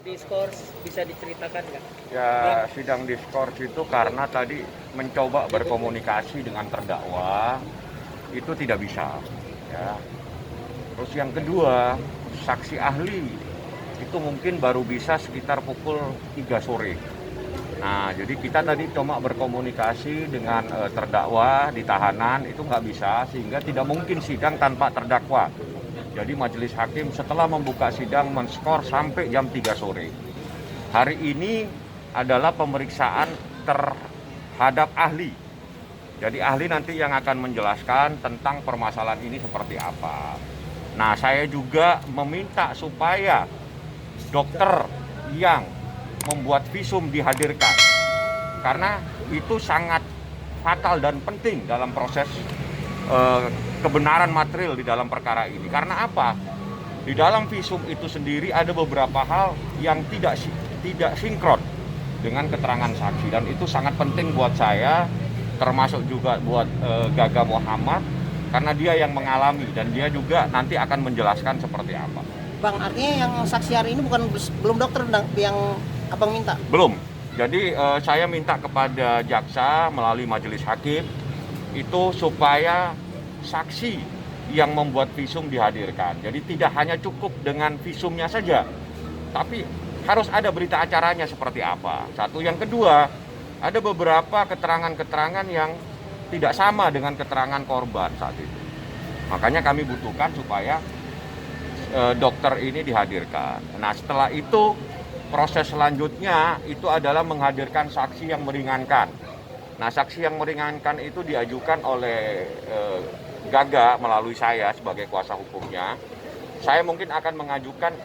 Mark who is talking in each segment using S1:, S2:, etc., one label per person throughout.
S1: diskors bisa diceritakan nggak?
S2: Ya, sidang diskors itu karena tadi mencoba berkomunikasi dengan terdakwa itu tidak bisa. Ya. Terus yang kedua, saksi ahli itu mungkin baru bisa sekitar pukul 3 sore. Nah, jadi kita tadi cuma berkomunikasi dengan terdakwa di tahanan itu nggak bisa, sehingga tidak mungkin sidang tanpa terdakwa. Jadi majelis hakim setelah membuka sidang menskor sampai jam 3 sore. Hari ini adalah pemeriksaan terhadap ahli. Jadi ahli nanti yang akan menjelaskan tentang permasalahan ini seperti apa. Nah, saya juga meminta supaya dokter yang membuat visum dihadirkan. Karena itu sangat fatal dan penting dalam proses kebenaran material di dalam perkara ini. Karena apa? Di dalam visum itu sendiri ada beberapa hal yang tidak sinkron dengan keterangan saksi, dan itu sangat penting buat saya, termasuk juga buat Gaga Muhammad, karena dia yang mengalami dan dia juga nanti akan menjelaskan seperti apa.
S3: Bang, artinya yang saksi hari ini belum dokter yang abang minta?
S2: Belum. Jadi saya minta kepada jaksa melalui majelis hakim itu supaya saksi yang membuat visum dihadirkan. Jadi tidak hanya cukup dengan visumnya saja, tapi harus ada berita acaranya seperti apa. Satu, yang kedua, ada beberapa keterangan-keterangan yang tidak sama dengan keterangan korban saat itu. Makanya kami butuhkan supaya dokter ini dihadirkan. Nah, setelah itu proses selanjutnya itu adalah menghadirkan saksi yang meringankan. Nah, saksi yang meringankan itu diajukan oleh Gaga melalui saya sebagai kuasa hukumnya. Saya mungkin akan mengajukan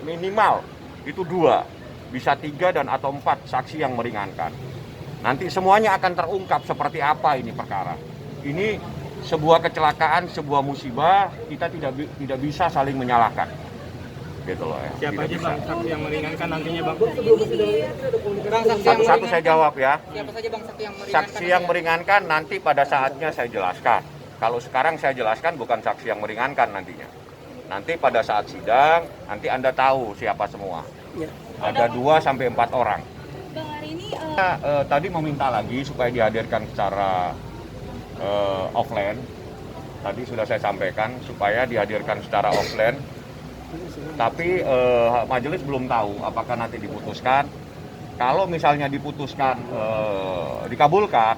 S2: minimal itu 2, bisa 3 dan atau 4 saksi yang meringankan. Nanti semuanya akan terungkap seperti apa ini perkara. Ini sebuah kecelakaan, sebuah musibah, kita tidak bisa saling menyalahkan. Gitu loh ya.
S4: Siapa aja bang saksi yang meringankan nantinya bang?
S2: Satu-satu saya jawab ya.
S1: Siapa saja bang saksi yang meringankan?
S2: Saksi yang meringankan nanti pada saatnya saya jelaskan. Kalau sekarang saya jelaskan bukan saksi yang meringankan nantinya. Nanti pada saat sidang, nanti Anda tahu siapa semua.
S3: Ya.
S2: Ada 2 sampai 4 orang.
S5: Bang, hari ini
S2: Tadi meminta lagi supaya dihadirkan secara offline. Tadi sudah saya sampaikan supaya dihadirkan secara offline. Tapi majelis belum tahu apakah nanti diputuskan. Kalau misalnya diputuskan dikabulkan,